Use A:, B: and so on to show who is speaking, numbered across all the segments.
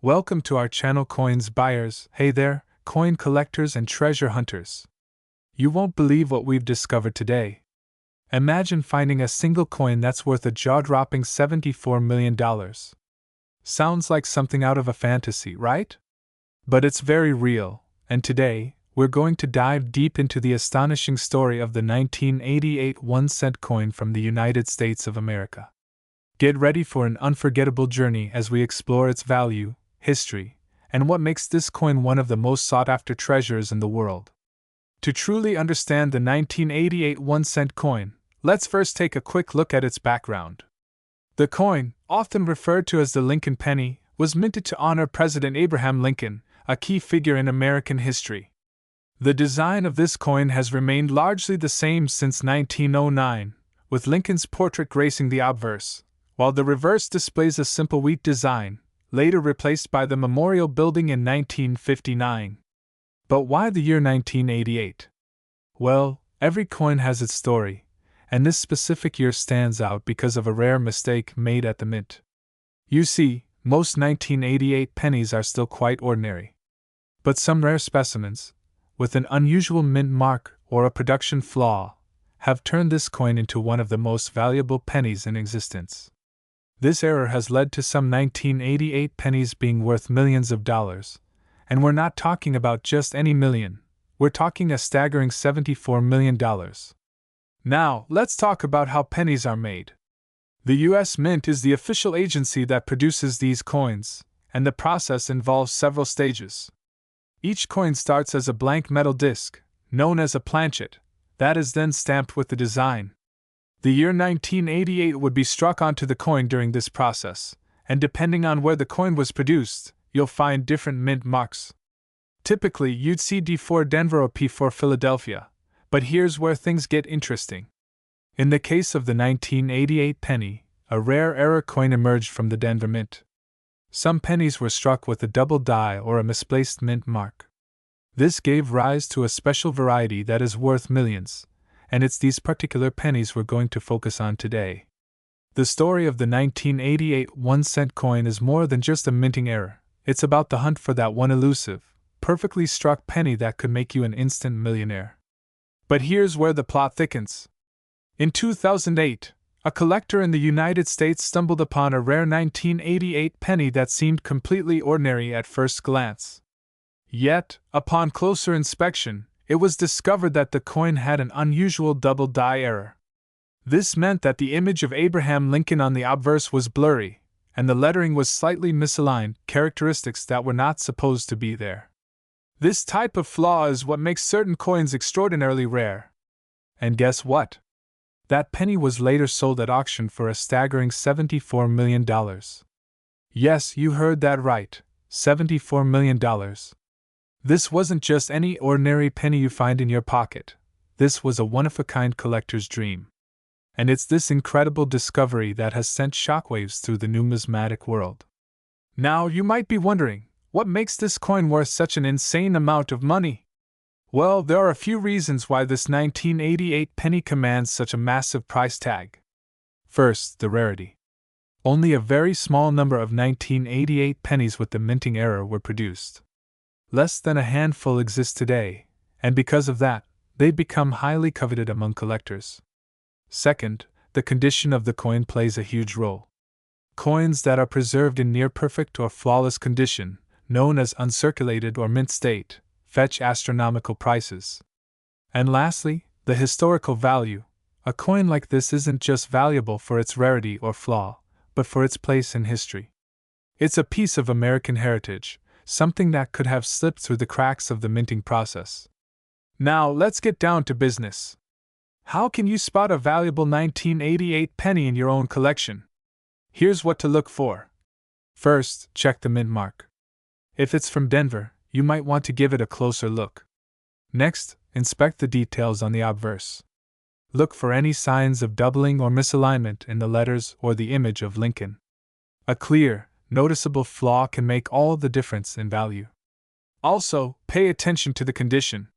A: Welcome to our channel, Coins Buyers. Hey there, coin collectors and treasure hunters. You won't believe what we've discovered today. Imagine finding a single coin that's worth a jaw-dropping $74 million. Sounds like something out of a fantasy, right? But it's very real, and today, we're going to dive deep into the astonishing story of the 1988 1-cent coin from the United States of America. Get ready for an unforgettable journey as we explore its value, history, and what makes this coin one of the most sought-after treasures in the world. To truly understand the 1988 1-cent coin, let's first take a quick look at its background. The coin, often referred to as the Lincoln penny, was minted to honor President Abraham Lincoln, a key figure in American history. The design of this coin has remained largely the same since 1909, with Lincoln's portrait gracing the obverse, while the reverse displays a simple wheat design, later replaced by the Memorial Building in 1959. But why the year 1988? Well, every coin has its story, and this specific year stands out because of a rare mistake made at the mint. You see, most 1988 pennies are still quite ordinary. But some rare specimens, with an unusual mint mark or a production flaw, have turned this coin into one of the most valuable pennies in existence. This error has led to some 1988 pennies being worth millions of dollars, and we're not talking about just any million, we're talking a staggering $74 million. Now, let's talk about how pennies are made. The U.S. Mint is the official agency that produces these coins, and the process involves several stages. Each coin starts as a blank metal disc, known as a planchet, that is then stamped with the design. The year 1988 would be struck onto the coin during this process, and depending on where the coin was produced, you'll find different mint marks. Typically, you'd see D4 Denver or P4 Philadelphia, but here's where things get interesting. In the case of the 1988 penny, a rare error coin emerged from the Denver Mint. Some pennies were struck with a double die or a misplaced mint mark. This gave rise to a special variety that is worth millions, and it's these particular pennies we're going to focus on today. The story of the 1988 1-cent coin is more than just a minting error. It's about the hunt for that one elusive, perfectly struck penny that could make you an instant millionaire. But here's where the plot thickens. In 2008, a collector in the United States stumbled upon a rare 1988 penny that seemed completely ordinary at first glance. Yet, upon closer inspection, it was discovered that the coin had an unusual double die error. This meant that the image of Abraham Lincoln on the obverse was blurry, and the lettering was slightly misaligned, characteristics that were not supposed to be there. This type of flaw is what makes certain coins extraordinarily rare. And guess what? That penny was later sold at auction for a staggering $74 million. Yes, you heard that right, $74 million. This wasn't just any ordinary penny you find in your pocket. This was a one-of-a-kind collector's dream. And it's this incredible discovery that has sent shockwaves through the numismatic world. Now, you might be wondering, what makes this coin worth such an insane amount of money? Well, there are a few reasons why this 1988 penny commands such a massive price tag. First, the rarity. Only a very small number of 1988 pennies with the minting error were produced. Less than a handful exist today, and because of that, they've become highly coveted among collectors. Second, the condition of the coin plays a huge role. Coins that are preserved in near-perfect or flawless condition, known as uncirculated or mint state, fetch astronomical prices. And lastly, the historical value. A coin like this isn't just valuable for its rarity or flaw, but for its place in history. It's a piece of American heritage, something that could have slipped through the cracks of the minting process. Now, let's get down to business. How can you spot a valuable 1988 penny in your own collection? Here's what to look for. First, check the mint mark. If it's from Denver, you might want to give it a closer look. Next, inspect the details on the obverse. Look for any signs of doubling or misalignment in the letters or the image of Lincoln. A clear, noticeable flaw can make all the difference in value. Also, pay attention to the condition.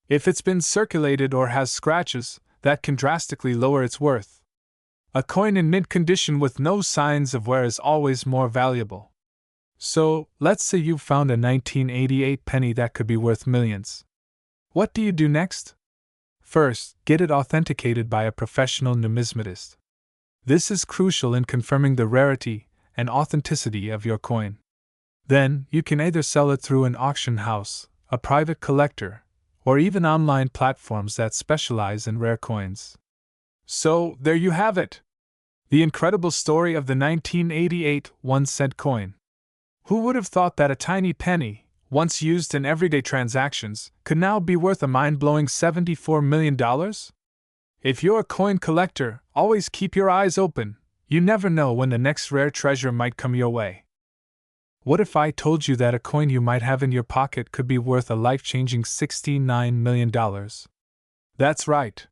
A: If it's been circulated or has scratches, that can drastically lower its worth. A coin in mint condition with no signs of wear is always more valuable. So, let's say you found a 1988 penny that could be worth millions. What do you do next? First, get it authenticated by a professional numismatist. This is crucial in confirming the rarity and authenticity of your coin. Then, you can either sell it through an auction house, a private collector, or even online platforms that specialize in rare coins. So, there you have it! The incredible story of the 1988 1-cent coin. Who would have thought that a tiny penny, once used in everyday transactions, could now be worth a mind-blowing $74 million? If you're a coin collector, always keep your eyes open. You never know when the next rare treasure might come your way. What if I told you that a coin you might have in your pocket could be worth a life-changing $69 million? That's right.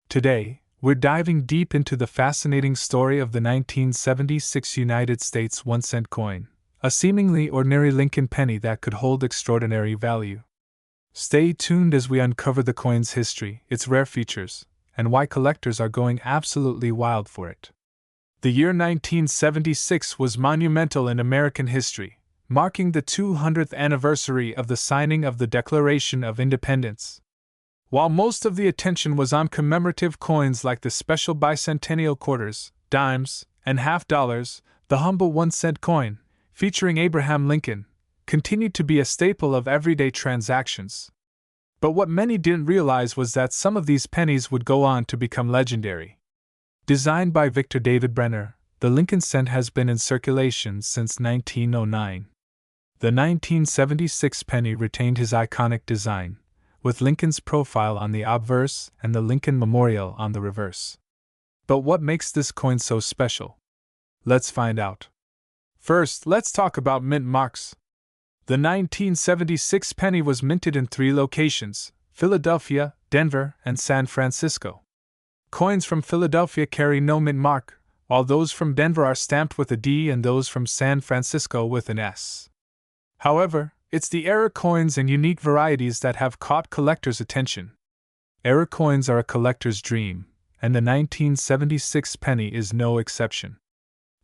A: Today, we're diving deep into the fascinating story of the 1976 United States 1-cent coin, a seemingly ordinary Lincoln penny that could hold extraordinary value. Stay tuned as we uncover the coin's history, its rare features, and why collectors are going absolutely wild for it. The year 1976 was monumental in American history, marking the 200th anniversary of the signing of the Declaration of Independence. While most of the attention was on commemorative coins like the special bicentennial quarters, dimes, and half dollars, the humble 1-cent coin, featuring Abraham Lincoln, continued to be a staple of everyday transactions. But what many didn't realize was that some of these pennies would go on to become legendary. Designed by Victor David Brenner, the Lincoln cent has been in circulation since 1909. The 1976 penny retained his iconic design, with Lincoln's profile on the obverse and the Lincoln Memorial on the reverse. But what makes this coin so special? Let's find out. First, let's talk about mint marks. The 1976 penny was minted in 3 locations: Philadelphia, Denver, and San Francisco. Coins from Philadelphia carry no mint mark, while those from Denver are stamped with a D and those from San Francisco with an S. However, it's the error coins and unique varieties that have caught collectors' attention. Error coins are a collector's dream, and the 1976 penny is no exception.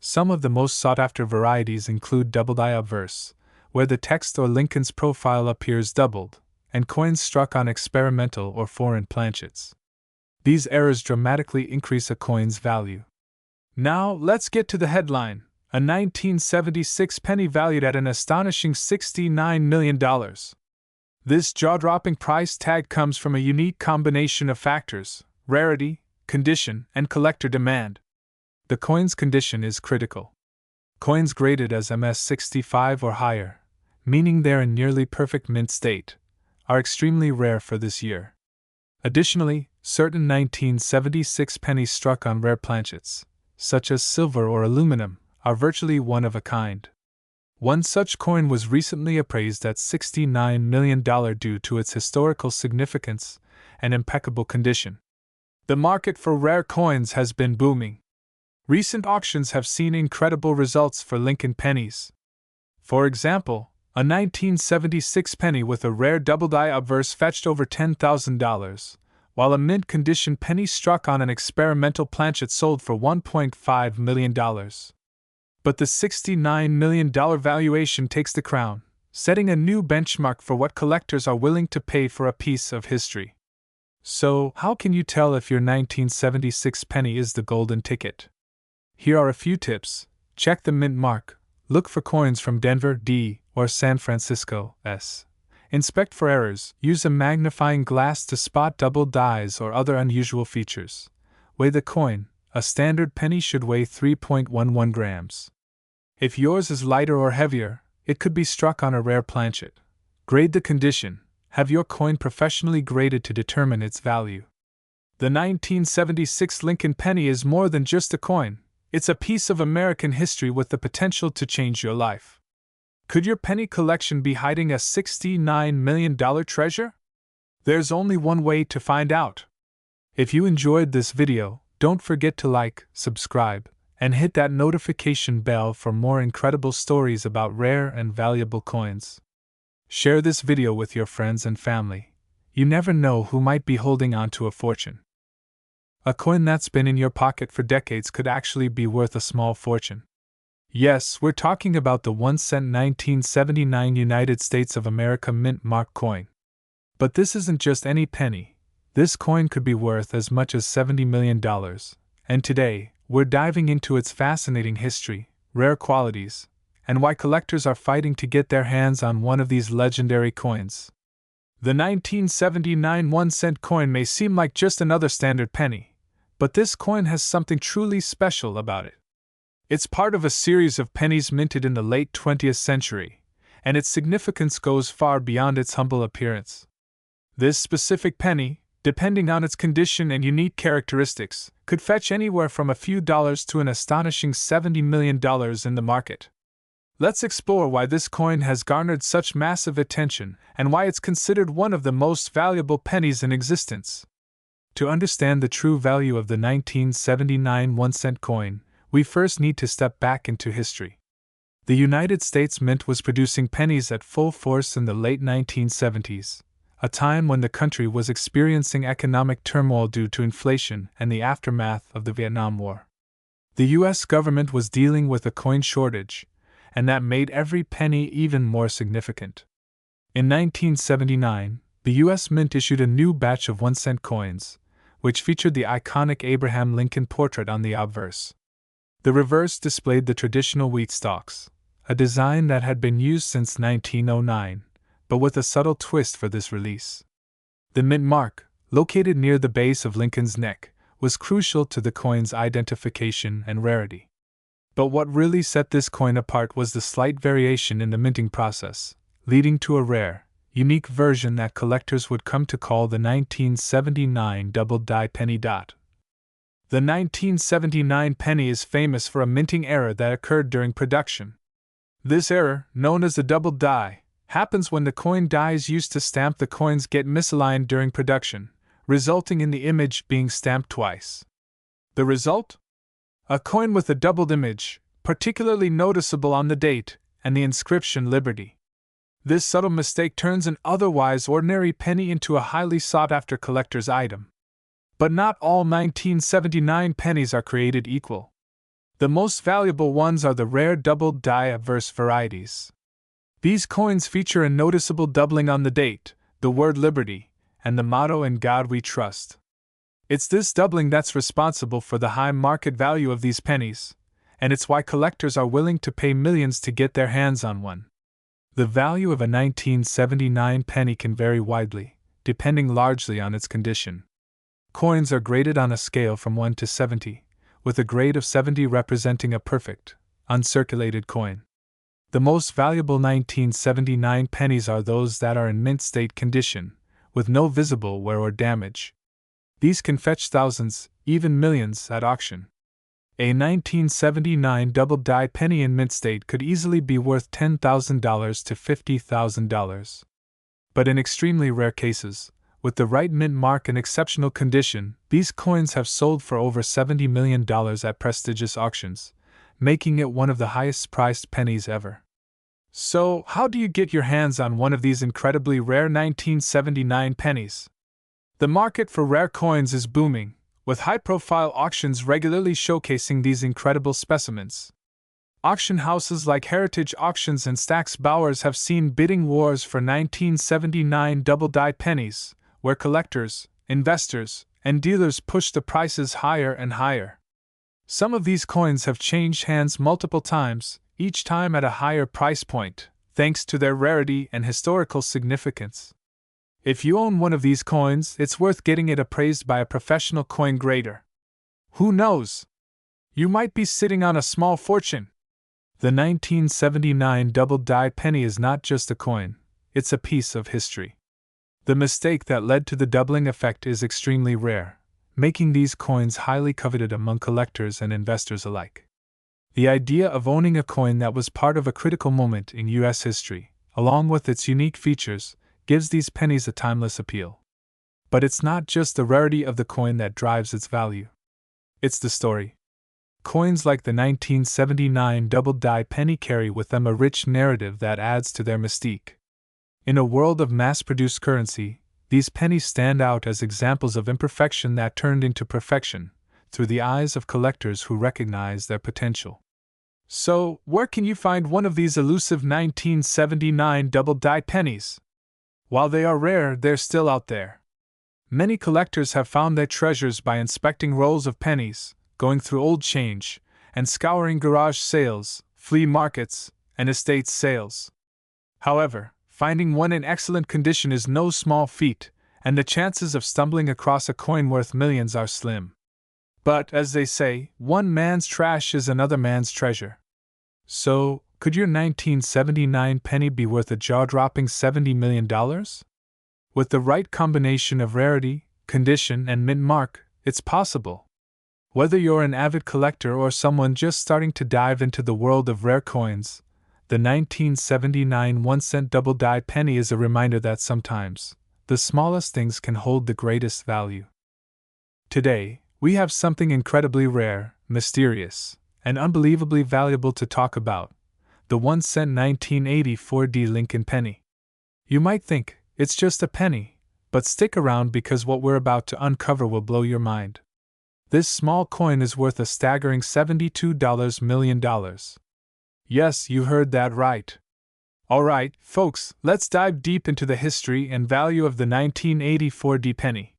A: Some of the most sought-after varieties include doubled-eye obverse, where the text or Lincoln's profile appears doubled, and coins struck on experimental or foreign planchets. These errors dramatically increase a coin's value. Now, let's get to the headline: a 1976 penny valued at an astonishing $69 million. This jaw-dropping price tag comes from a unique combination of factors: rarity, condition, and collector demand. The coin's condition is critical. Coins graded as MS65 or higher, meaning they're in nearly perfect mint state, are extremely rare for this year. Additionally, certain 1976 pennies struck on rare planchets, such as silver or aluminum, are virtually one of a kind. One such coin was recently appraised at $69 million due to its historical significance and impeccable condition. The market for rare coins has been booming. Recent auctions have seen incredible results for Lincoln pennies. For example, a 1976 penny with a rare double-die obverse fetched over $10,000, while a mint-condition penny struck on an experimental planchet sold for $1.5 million. But the $69 million valuation takes the crown, setting a new benchmark for what collectors are willing to pay for a piece of history. So, how can you tell if your 1976 penny is the golden ticket? Here are a few tips. Check the mint mark. Look for coins from Denver, D, or San Francisco, S. Inspect for errors. Use a magnifying glass to spot double dies or other unusual features. Weigh the coin. A standard penny should weigh 3.11 grams. If yours is lighter or heavier, it could be struck on a rare planchet. Grade the condition. Have your coin professionally graded to determine its value. The 1976 Lincoln penny is more than just a coin. It's a piece of American history with the potential to change your life. Could your penny collection be hiding a $69 million treasure? There's only one way to find out. If you enjoyed this video, don't forget to like, subscribe, and hit that notification bell for more incredible stories about rare and valuable coins. Share this video with your friends and family. You never know who might be holding on to a fortune. A coin that's been in your pocket for decades could actually be worth a small fortune. Yes, we're talking about the 1 cent 1979 United States of America mint mark coin. But this isn't just any penny. This coin could be worth as much as $70 million. And today, we're diving into its fascinating history, rare qualities, and why collectors are fighting to get their hands on one of these legendary coins. The 1979 1 cent coin may seem like just another standard penny, but this coin has something truly special about it. It's part of a series of pennies minted in the late 20th century, and its significance goes far beyond its humble appearance. This specific penny, depending on its condition and unique characteristics, could fetch anywhere from a few dollars to an astonishing $70 million in the market. Let's explore why this coin has garnered such massive attention and why it's considered one of the most valuable pennies in existence. To understand the true value of the 1979 1 cent coin, we first need to step back into history. The United States Mint was producing pennies at full force in the late 1970s, a time when the country was experiencing economic turmoil due to inflation and the aftermath of the Vietnam War. The U.S. government was dealing with a coin shortage, and that made every penny even more significant. In 1979, the U.S. Mint issued a new batch of 1 cent coins, which featured the iconic Abraham Lincoln portrait on the obverse. The reverse displayed the traditional wheat stalks, a design that had been used since 1909, but with a subtle twist for this release. The mint mark, located near the base of Lincoln's neck, was crucial to the coin's identification and rarity. But what really set this coin apart was the slight variation in the minting process, leading to a rare, unique version that collectors would come to call the 1979 double-die penny. The 1979 penny is famous for a minting error that occurred during production. This error, known as the double die, happens when the coin dies used to stamp the coins get misaligned during production, resulting in the image being stamped twice. The result? A coin with a doubled image, particularly noticeable on the date, and the inscription Liberty. This subtle mistake turns an otherwise ordinary penny into a highly sought-after collector's item. But not all 1979 pennies are created equal. The most valuable ones are the rare doubled die obverse varieties. These coins feature a noticeable doubling on the date, the word Liberty, and the motto In God We Trust. It's this doubling that's responsible for the high market value of these pennies, and it's why collectors are willing to pay millions to get their hands on one. The value of a 1979 penny can vary widely, depending largely on its condition. Coins are graded on a scale from 1 to 70, with a grade of 70 representing a perfect, uncirculated coin. The most valuable 1979 pennies are those that are in mint state condition, with no visible wear or damage. These can fetch thousands, even millions, at auction. A 1979 double-die penny in mint state could easily be worth $10,000 to $50,000. But in extremely rare cases, with the right mint mark and exceptional condition, these coins have sold for over $70 million at prestigious auctions, making it one of the highest-priced pennies ever. So, how do you get your hands on one of these incredibly rare 1979 pennies? The market for rare coins is booming, with high-profile auctions regularly showcasing these incredible specimens. Auction houses like Heritage Auctions and Stack's Bowers have seen bidding wars for 1979 double-die pennies, where collectors, investors, and dealers push the prices higher and higher. Some of these coins have changed hands multiple times, each time at a higher price point, thanks to their rarity and historical significance. If you own one of these coins, it's worth getting it appraised by a professional coin grader. Who knows? You might be sitting on a small fortune. The 1979 double-die penny is not just a coin, it's a piece of history. The mistake that led to the doubling effect is extremely rare, making these coins highly coveted among collectors and investors alike. The idea of owning a coin that was part of a critical moment in U.S. history, along with its unique features, gives these pennies a timeless appeal. But it's not just the rarity of the coin that drives its value. It's the story. Coins like the 1979 double-die penny carry with them a rich narrative that adds to their mystique. In a world of mass-produced currency, these pennies stand out as examples of imperfection that turned into perfection, through the eyes of collectors who recognize their potential. So, where can you find one of these elusive 1979 double-die pennies? While they are rare, they're still out there. Many collectors have found their treasures by inspecting rolls of pennies, going through old change, and scouring garage sales, flea markets, and estate sales. However, finding one in excellent condition is no small feat, and the chances of stumbling across a coin worth millions are slim. But, as they say, one man's trash is another man's treasure. So, could your 1979 penny be worth a jaw-dropping $70 million? With the right combination of rarity, condition, and mint mark, it's possible. Whether you're an avid collector or someone just starting to dive into the world of rare coins, the 1979 1-cent double-die penny is a reminder that sometimes, the smallest things can hold the greatest value. Today, we have something incredibly rare, mysterious, and unbelievably valuable to talk about: the 1-cent 1984 Lincoln penny. You might think, it's just a penny, but stick around because what we're about to uncover will blow your mind. This small coin is worth a staggering $72 million. Yes, you heard that right. Alright, folks, let's dive deep into the history and value of the 1984 penny.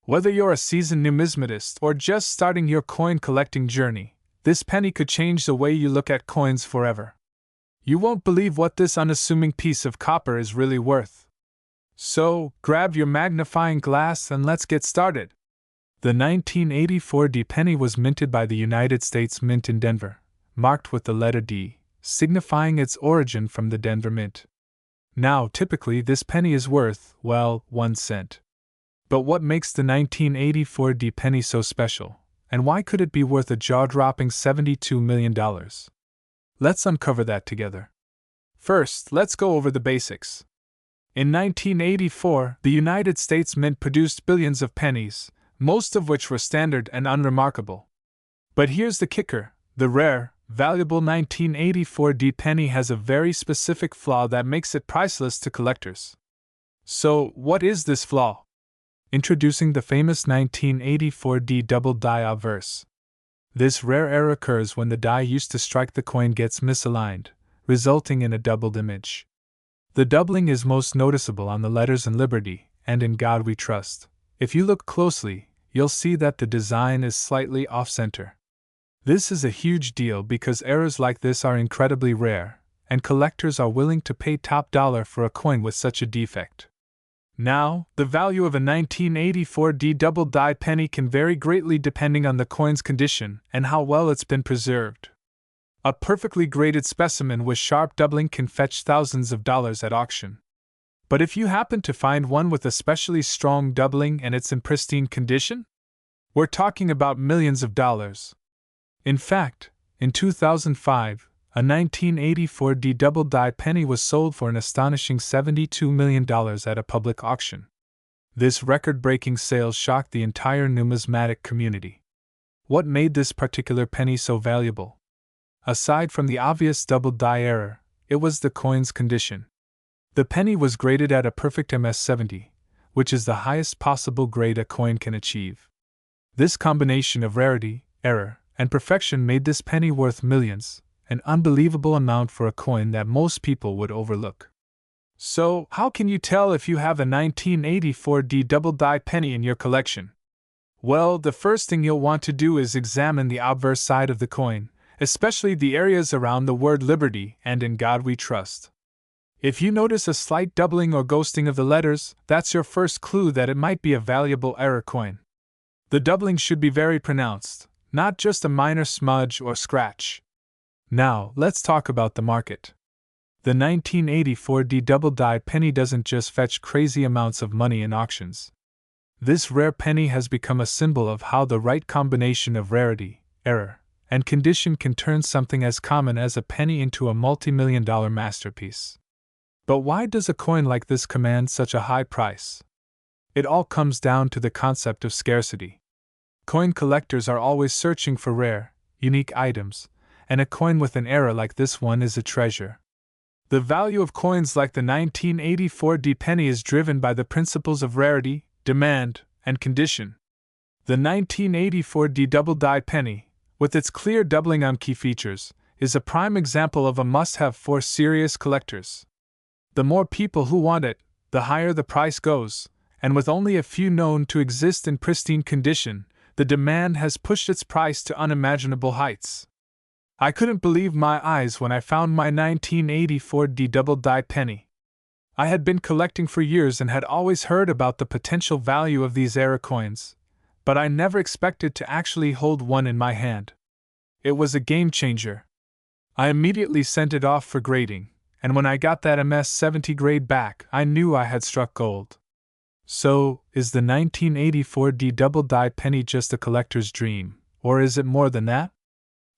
A: Whether you're a seasoned numismatist or just starting your coin collecting journey, this penny could change the way you look at coins forever. You won't believe what this unassuming piece of copper is really worth. So, grab your magnifying glass and let's get started. The 1984 penny was minted by the United States Mint in Denver, marked with the letter D, signifying its origin from the Denver Mint. Now, typically this penny is worth, well, 1 cent. But what makes the 1984 penny so special, and why could it be worth a jaw-dropping $72 million? Let's uncover that together. First, let's go over the basics. In 1984, the United States Mint produced billions of pennies, most of which were standard and unremarkable. But here's the kicker: the rare, valuable 1984 penny has a very specific flaw that makes it priceless to collectors. So, what is this flaw? Introducing the famous 1984 double die obverse. This rare error occurs when the die used to strike the coin gets misaligned, resulting in a doubled image. The doubling is most noticeable on the letters in Liberty and In God We Trust. If you look closely, you'll see that the design is slightly off-center. This is a huge deal because errors like this are incredibly rare, and collectors are willing to pay top dollar for a coin with such a defect. Now, the value of a 1984 double die penny can vary greatly depending on the coin's condition and how well it's been preserved. A perfectly graded specimen with sharp doubling can fetch thousands of dollars at auction. But if you happen to find one with especially strong doubling and it's in pristine condition, we're talking about millions of dollars. In fact, in 2005, a 1984 double die penny was sold for an astonishing $72 million at a public auction. This record-breaking sale shocked the entire numismatic community. What made this particular penny so valuable? Aside from the obvious double die error, it was the coin's condition. The penny was graded at a perfect MS-70, which is the highest possible grade a coin can achieve. This combination of rarity, error, and perfection made this penny worth millions, an unbelievable amount for a coin that most people would overlook. So, how can you tell if you have a 1984 double die penny in your collection? Well, the first thing you'll want to do is examine the obverse side of the coin, especially the areas around the word Liberty and In God We Trust. If you notice a slight doubling or ghosting of the letters, that's your first clue that it might be a valuable error coin. The doubling should be very pronounced, not just a minor smudge or scratch. Now, let's talk about the market. The 1984 double die penny doesn't just fetch crazy amounts of money in auctions. This rare penny has become a symbol of how the right combination of rarity, error, and condition can turn something as common as a penny into a multi-million-dollar masterpiece. But why does a coin like this command such a high price? It all comes down to the concept of scarcity. Coin collectors are always searching for rare, unique items, and a coin with an error like this one is a treasure. The value of coins like the 1984 penny is driven by the principles of rarity, demand, and condition. The 1984 double die penny, with its clear doubling on key features, is a prime example of a must-have for serious collectors. The more people who want it, the higher the price goes, and with only a few known to exist in pristine condition, the demand has pushed its price to unimaginable heights. I couldn't believe my eyes when I found my 1984 double-die penny. I had been collecting for years and had always heard about the potential value of these era coins, but I never expected to actually hold one in my hand. It was a game changer. I immediately sent it off for grading, and when I got that MS-70 grade back, I knew I had struck gold. So, is the 1984 double-die penny just a collector's dream, or is it more than that?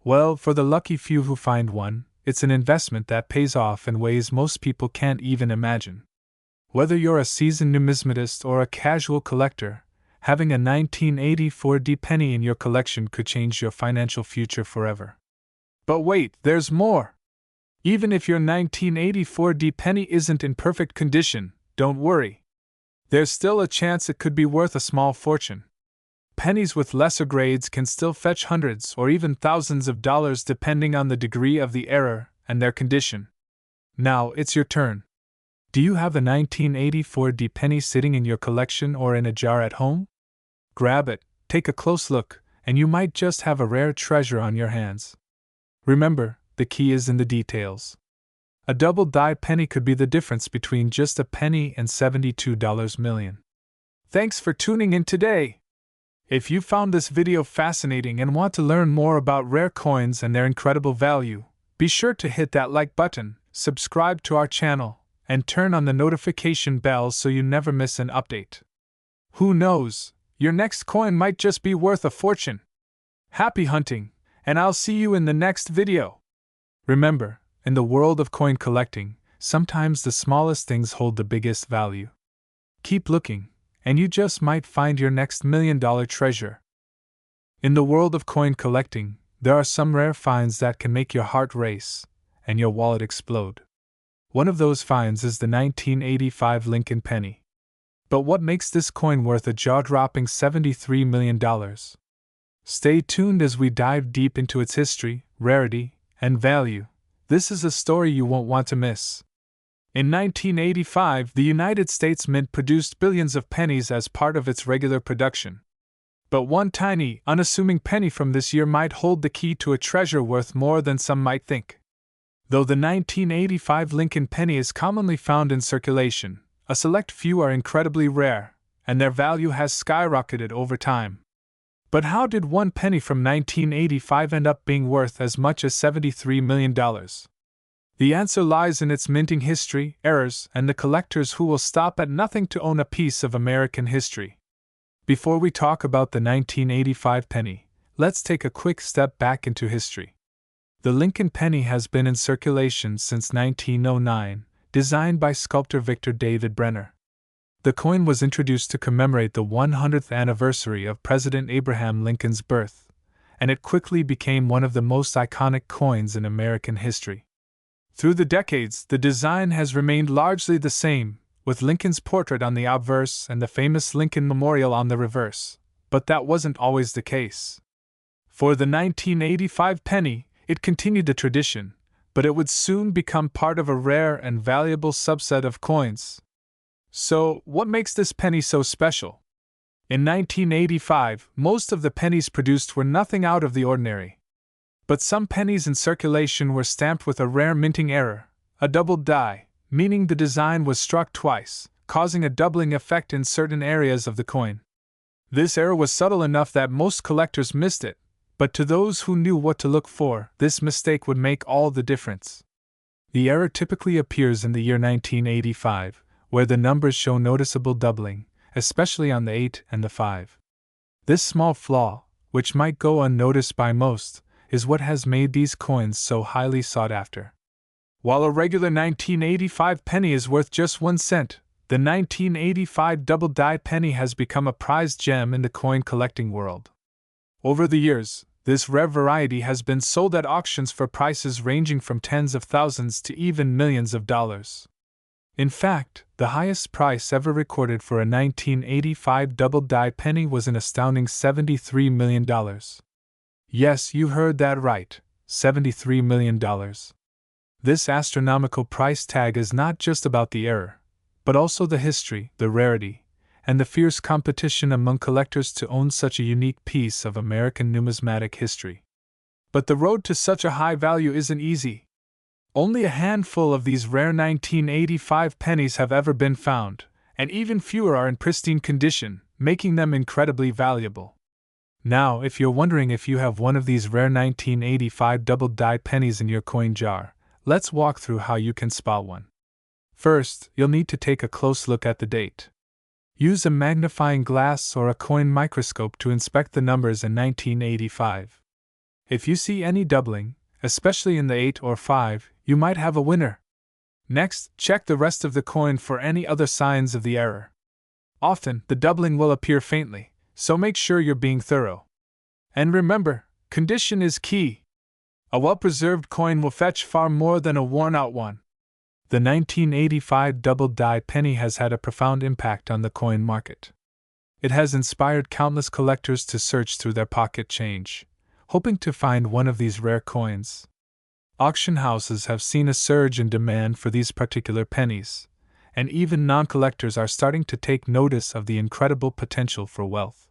A: Well, for the lucky few who find one, it's an investment that pays off in ways most people can't even imagine. Whether you're a seasoned numismatist or a casual collector, having a 1984 penny in your collection could change your financial future forever. But wait, there's more! Even if your 1984 penny isn't in perfect condition, don't worry. There's still a chance it could be worth a small fortune. Pennies with lesser grades can still fetch hundreds or even thousands of dollars depending on the degree of the error and their condition. Now it's your turn. Do you have a 1984 penny sitting in your collection or in a jar at home? Grab it, take a close look, and you might just have a rare treasure on your hands. Remember, the key is in the details. A double-die penny could be the difference between just a penny and $72 million. Thanks for tuning in today. If you found this video fascinating and want to learn more about rare coins and their incredible value, be sure to hit that like button, subscribe to our channel, and turn on the notification bell so you never miss an update. Who knows, your next coin might just be worth a fortune. Happy hunting, and I'll see you in the next video. Remember, in the world of coin collecting, sometimes the smallest things hold the biggest value. Keep looking, and you just might find your next $1,000,000 treasure. In the world of coin collecting, there are some rare finds that can make your heart race and your wallet explode. One of those finds is the 1985 Lincoln penny. But what makes this coin worth a jaw-dropping $73 million? Stay tuned as we dive deep into its history, rarity, and value. This is a story you won't want to miss. In 1985, the United States Mint produced billions of pennies as part of its regular production. But one tiny, unassuming penny from this year might hold the key to a treasure worth more than some might think. Though the 1985 Lincoln penny is commonly found in circulation, a select few are incredibly rare, and their value has skyrocketed over time. But how did one penny from 1985 end up being worth as much as $73 million? The answer lies in its minting history, errors, and the collectors who will stop at nothing to own a piece of American history. Before we talk about the 1985 penny, let's take a quick step back into history. The Lincoln penny has been in circulation since 1909, designed by sculptor Victor David Brenner. The coin was introduced to commemorate the 100th anniversary of President Abraham Lincoln's birth, and it quickly became one of the most iconic coins in American history. Through the decades, the design has remained largely the same, with Lincoln's portrait on the obverse and the famous Lincoln Memorial on the reverse, but that wasn't always the case. For the 1985 penny, it continued the tradition, but it would soon become part of a rare and valuable subset of coins. So, what makes this penny so special? In 1985, most of the pennies produced were nothing out of the ordinary. But some pennies in circulation were stamped with a rare minting error, a double die, meaning the design was struck twice, causing a doubling effect in certain areas of the coin. This error was subtle enough that most collectors missed it, but to those who knew what to look for, this mistake would make all the difference. The error typically appears in the year 1985, where the numbers show noticeable doubling, especially on the 8 and the 5. This small flaw, which might go unnoticed by most, is what has made these coins so highly sought after. While a regular 1985 penny is worth just 1 cent, the 1985 double-die penny has become a prized gem in the coin collecting world. Over the years, this rare variety has been sold at auctions for prices ranging from tens of thousands to even millions of dollars. In fact, the highest price ever recorded for a 1985 double-die penny was an astounding $73 million. Yes, you heard that right, $73 million. This astronomical price tag is not just about the error, but also the history, the rarity, and the fierce competition among collectors to own such a unique piece of American numismatic history. But the road to such a high value isn't easy. Only a handful of these rare 1985 pennies have ever been found, and even fewer are in pristine condition, making them incredibly valuable. Now, if you're wondering if you have one of these rare 1985 double-die pennies in your coin jar, let's walk through how you can spot one. First, you'll need to take a close look at the date. Use a magnifying glass or a coin microscope to inspect the numbers in 1985. If you see any doubling, especially in the 8 or 5, you might have a winner. Next, check the rest of the coin for any other signs of the error. Often, the doubling will appear faintly, so make sure you're being thorough. And remember, condition is key. A well-preserved coin will fetch far more than a worn-out one. The 1985 double-die penny has had a profound impact on the coin market. It has inspired countless collectors to search through their pocket change, hoping to find one of these rare coins. Auction houses have seen a surge in demand for these particular pennies, and even non-collectors are starting to take notice of the incredible potential for wealth.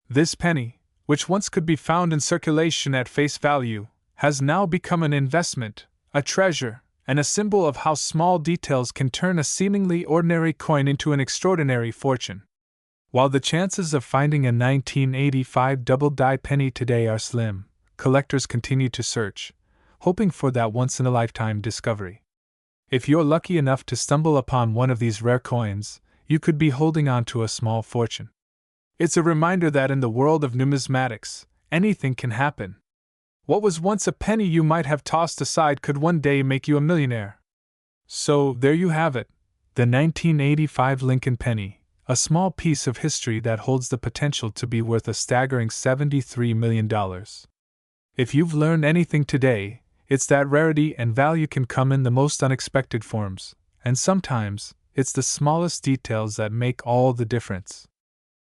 A: This penny, which once could be found in circulation at face value, has now become an investment, a treasure, and a symbol of how small details can turn a seemingly ordinary coin into an extraordinary fortune. While the chances of finding a 1985 double-die penny today are slim, collectors continue to search, hoping for that once-in-a-lifetime discovery. If you're lucky enough to stumble upon one of these rare coins, you could be holding on to a small fortune. It's a reminder that in the world of numismatics, anything can happen. What was once a penny you might have tossed aside could one day make you a millionaire. So, there you have it, the 1985 Lincoln penny, a small piece of history that holds the potential to be worth a staggering $73 million. If you've learned anything today, it's that rarity and value can come in the most unexpected forms, and sometimes, it's the smallest details that make all the difference.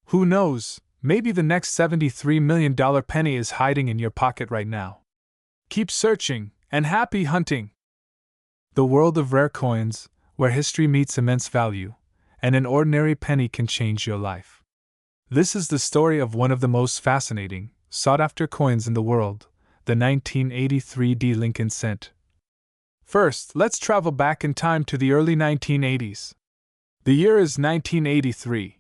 A: Who knows, maybe the next $73 million penny is hiding in your pocket right now. Keep searching, and happy hunting! The world of rare coins, where history meets immense value, and an ordinary penny can change your life. This is the story of one of the most fascinating, sought-after coins in the world, the 1983 D. Lincoln cent. First, let's travel back in time to the early 1980s. The year is 1983.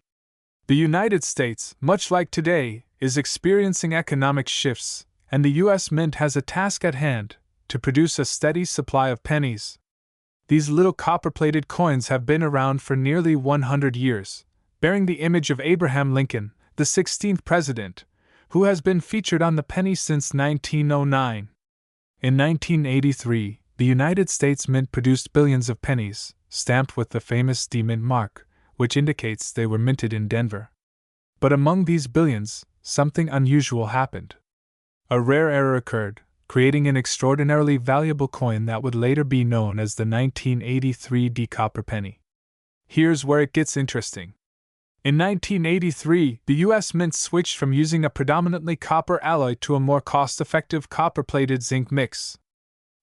A: The United States, much like today, is experiencing economic shifts, and the U.S. Mint has a task at hand to produce a steady supply of pennies. These little copper-plated coins have been around for nearly 100 years, bearing the image of Abraham Lincoln, the 16th president, who has been featured on the penny since 1909. In 1983, the United States Mint produced billions of pennies, stamped with the famous D-Mint mark, which indicates they were minted in Denver. But among these billions, something unusual happened. A rare error occurred, creating an extraordinarily valuable coin that would later be known as the 1983 D copper penny. Here's where it gets interesting. In 1983, the U.S. Mint switched from using a predominantly copper alloy to a more cost-effective copper-plated zinc mix.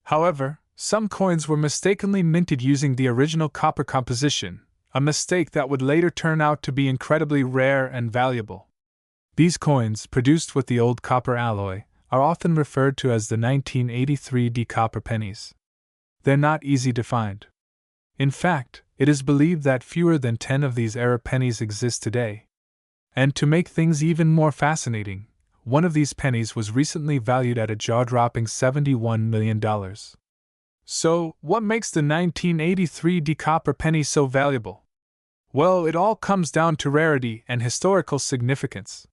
A: However, some coins were mistakenly minted using the original copper composition, a mistake that would later turn out to be incredibly rare and valuable. These coins, produced with the old copper alloy, are often referred to as the 1983 D copper pennies. They're not easy to find. In fact, it is believed that fewer than 10 of these error pennies exist today. And to make things even more fascinating, one of these pennies was recently valued at a jaw-dropping $71 million. So, what makes the 1983 D copper penny so valuable? Well, it all comes down to rarity and historical significance.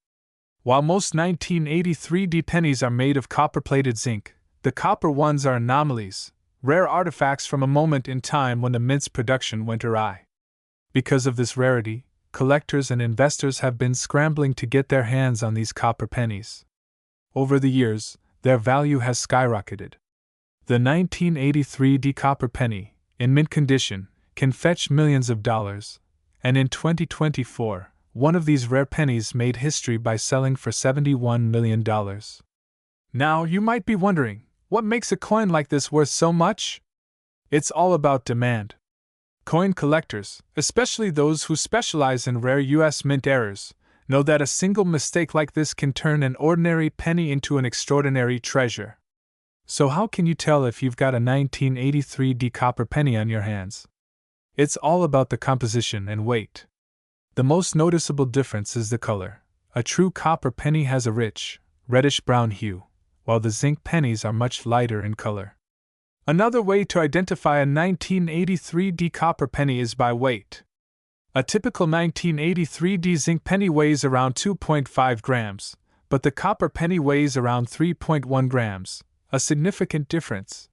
A: While most 1983 D pennies are made of copper-plated zinc, the copper ones are anomalies, rare artifacts from a moment in time when the mint's production went awry. Because of this rarity, collectors and investors have been scrambling to get their hands on these copper pennies. Over the years, their value has skyrocketed. The 1983 D copper penny, in mint condition, can fetch millions of dollars, and in 2024, one of these rare pennies made history by selling for $71 million. Now, you might be wondering, What makes a coin like this worth so much? It's all about demand. Coin collectors, especially those who specialize in rare U.S. mint errors, know that a single mistake like this can turn an ordinary penny into an extraordinary treasure. So how can you tell if you've got a 1983 D copper penny on your hands? It's all about the composition and weight. The most noticeable difference is the color. A true copper penny has a rich, reddish-brown hue, while the zinc pennies are much lighter in color. Another way to identify a 1983 D copper penny is by weight. A typical 1983 D zinc penny weighs around 2.5 grams, but the copper penny weighs around 3.1 grams, a significant difference.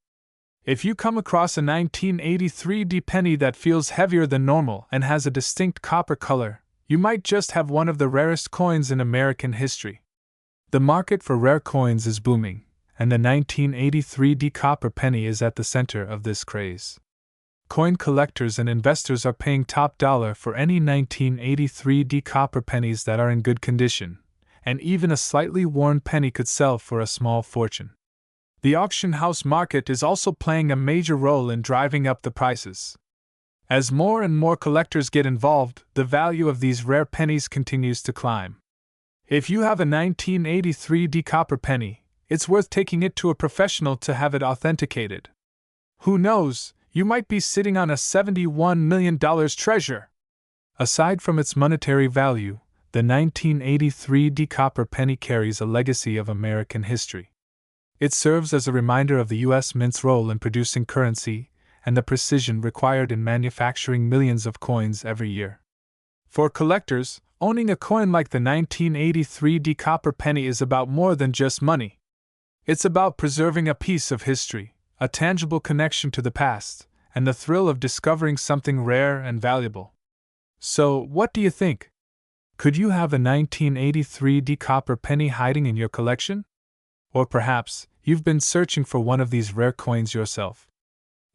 A: If you come across a 1983 D penny that feels heavier than normal and has a distinct copper color, you might just have one of the rarest coins in American history. The market for rare coins is booming, and the 1983 D copper penny is at the center of this craze. Coin collectors and investors are paying top dollar for any 1983 D copper pennies that are in good condition, and even a slightly worn penny could sell for a small fortune. The auction house market is also playing a major role in driving up the prices. As more and more collectors get involved, the value of these rare pennies continues to climb. If you have a 1983 D copper penny, it's worth taking it to a professional to have it authenticated. Who knows, you might be sitting on a $71 million treasure. Aside from its monetary value, the 1983 D copper penny carries a legacy of American history. It serves as a reminder of the U.S. Mint's role in producing currency and the precision required in manufacturing millions of coins every year. For collectors, owning a coin like the 1983 D copper penny is about more than just money. It's about preserving a piece of history, a tangible connection to the past, and the thrill of discovering something rare and valuable. So, what do you think? Could you have a 1983 D copper penny hiding in your collection? Or perhaps, you've been searching for one of these rare coins yourself.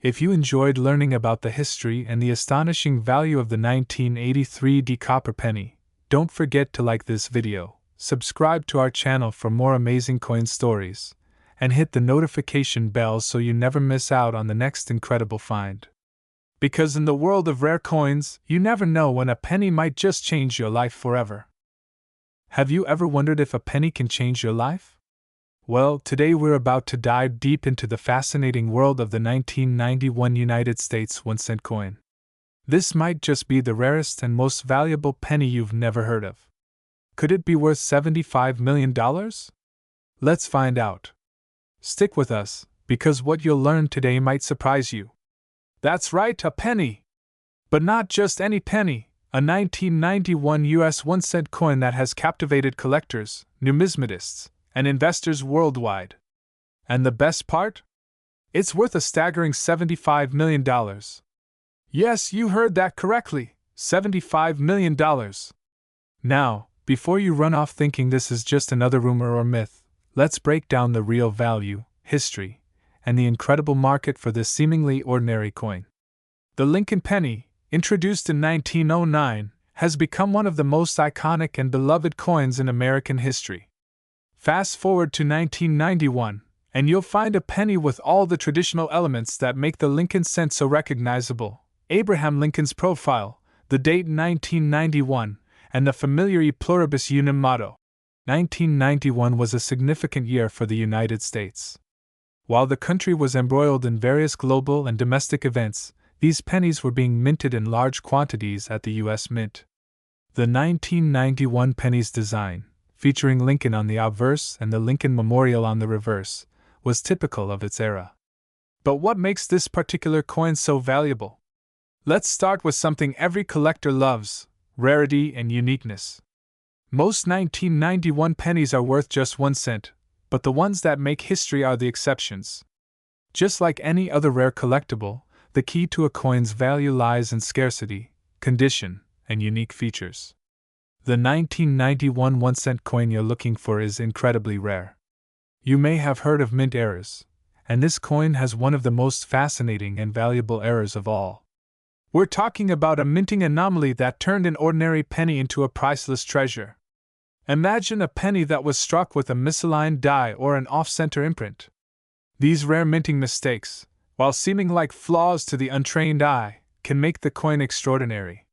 A: If you enjoyed learning about the history and the astonishing value of the 1983 D copper penny, don't forget to like this video, subscribe to our channel for more amazing coin stories, and hit the notification bell so you never miss out on the next incredible find. Because in the world of rare coins, you never know when a penny might just change your life forever. Have you ever wondered if a penny can change your life? Well, today we're about to dive deep into the fascinating world of the 1991 United States 1 cent coin. This might just be the rarest and most valuable penny you've never heard of. Could it be worth $75 million? Let's find out. Stick with us, because what you'll learn today might surprise you. That's right, a penny! But not just any penny, a 1991 US 1 cent coin that has captivated collectors, numismatists, and investors worldwide. And the best part? It's worth a staggering $75 million. Yes, you heard that correctly, $75 million. Now, before you run off thinking this is just another rumor or myth, let's break down the real value, history, and the incredible market for this seemingly ordinary coin. The Lincoln penny, introduced in 1909, has become one of the most iconic and beloved coins in American history. Fast forward to 1991, and you'll find a penny with all the traditional elements that make the Lincoln cent so recognizable: Abraham Lincoln's profile, the date 1991, and the familiar E pluribus unum motto. 1991 was a significant year for the United States. While the country was embroiled in various global and domestic events, these pennies were being minted in large quantities at the U.S. Mint. The 1991 penny's design, featuring Lincoln on the obverse and the Lincoln Memorial on the reverse, was typical of its era. But what makes this particular coin so valuable? Let's start with something every collector loves: rarity and uniqueness. Most 1991 pennies are worth just 1 cent, but the ones that make history are the exceptions. Just like any other rare collectible, the key to a coin's value lies in scarcity, condition, and unique features. The 1991 1 cent coin you're looking for is incredibly rare. You may have heard of mint errors, and this coin has one of the most fascinating and valuable errors of all. We're talking about a minting anomaly that turned an ordinary penny into a priceless treasure. Imagine a penny that was struck with a misaligned die or an off-center imprint. These rare minting mistakes, while seeming like flaws to the untrained eye, can make the coin extraordinary.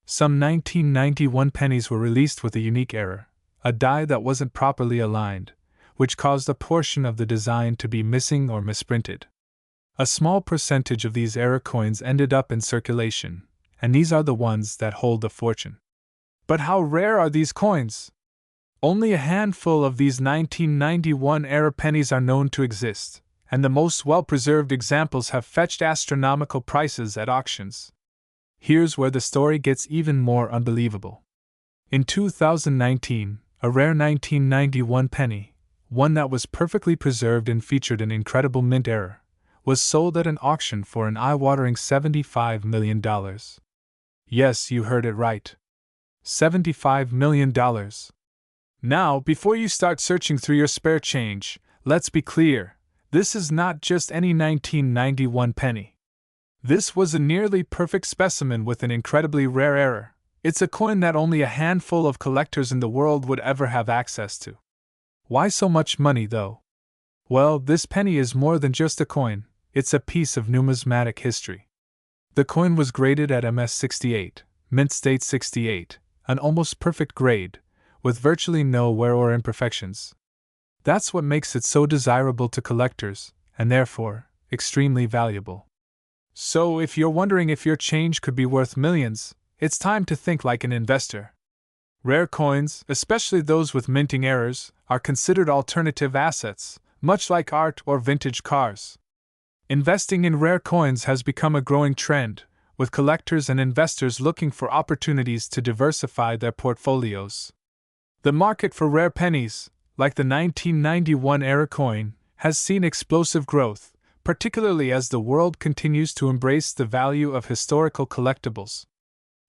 A: Some 1991 pennies were released with a unique error, a die that wasn't properly aligned, which caused a portion of the design to be missing or misprinted. A small percentage of these error coins ended up in circulation, and these are the ones that hold the fortune. But how rare are these coins? Only a handful of these 1991 error pennies are known to exist, and the most well-preserved examples have fetched astronomical prices at auctions. Here's where the story gets even more unbelievable. In 2019, a rare 1991 penny, one that was perfectly preserved and featured an incredible mint error, was sold at an auction for an eye-watering $75 million. Yes, you heard it right. $75 million. Now, before you start searching through your spare change, let's be clear, this is not just any 1991 penny. This was a nearly perfect specimen with an incredibly rare error. It's a coin that only a handful of collectors in the world would ever have access to. Why so much money, though? Well, this penny is more than just a coin, it's a piece of numismatic history. The coin was graded at MS68, mint state 68, an almost perfect grade, with virtually no wear or imperfections. That's what makes it so desirable to collectors, and therefore, extremely valuable. So, if you're wondering if your change could be worth millions, it's time to think like an investor. Rare coins, especially those with minting errors, are considered alternative assets, much like art or vintage cars. Investing in rare coins has become a growing trend, with collectors and investors looking for opportunities to diversify their portfolios. The market for rare pennies, like the 1991 error coin, has seen explosive growth, particularly as the world continues to embrace the value of historical collectibles.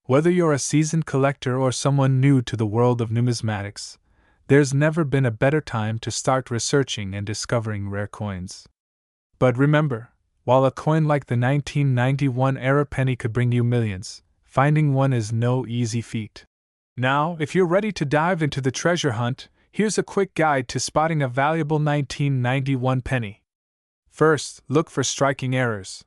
A: Whether you're a seasoned collector or someone new to the world of numismatics, there's never been a better time to start researching and discovering rare coins. But remember, while a coin like the 1991 error penny could bring you millions, finding one is no easy feat. Now, if you're ready to dive into the treasure hunt, here's a quick guide to spotting a valuable 1991 penny. First, look for striking errors.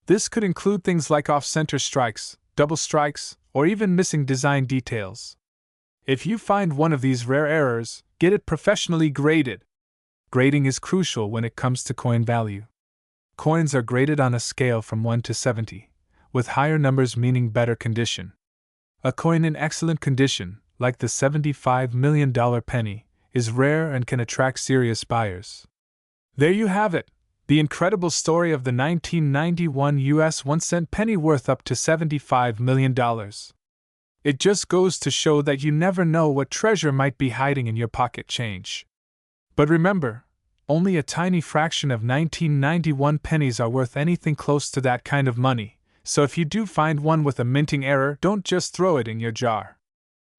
A: This could include things like off-center strikes, double strikes, or even missing design details. If you find one of these rare errors, get it professionally graded. Grading is crucial when it comes to coin value. Coins are graded on a scale from 1 to 70, with higher numbers meaning better condition. A coin in excellent condition, like the $75 million penny, is rare and can attract serious buyers. There you have it, the incredible story of the 1991 US 1-cent penny worth up to $75 million. It just goes to show that you never know what treasure might be hiding in your pocket change. But remember, only a tiny fraction of 1991 pennies are worth anything close to that kind of money, so if you do find one with a minting error, don't just throw it in your jar.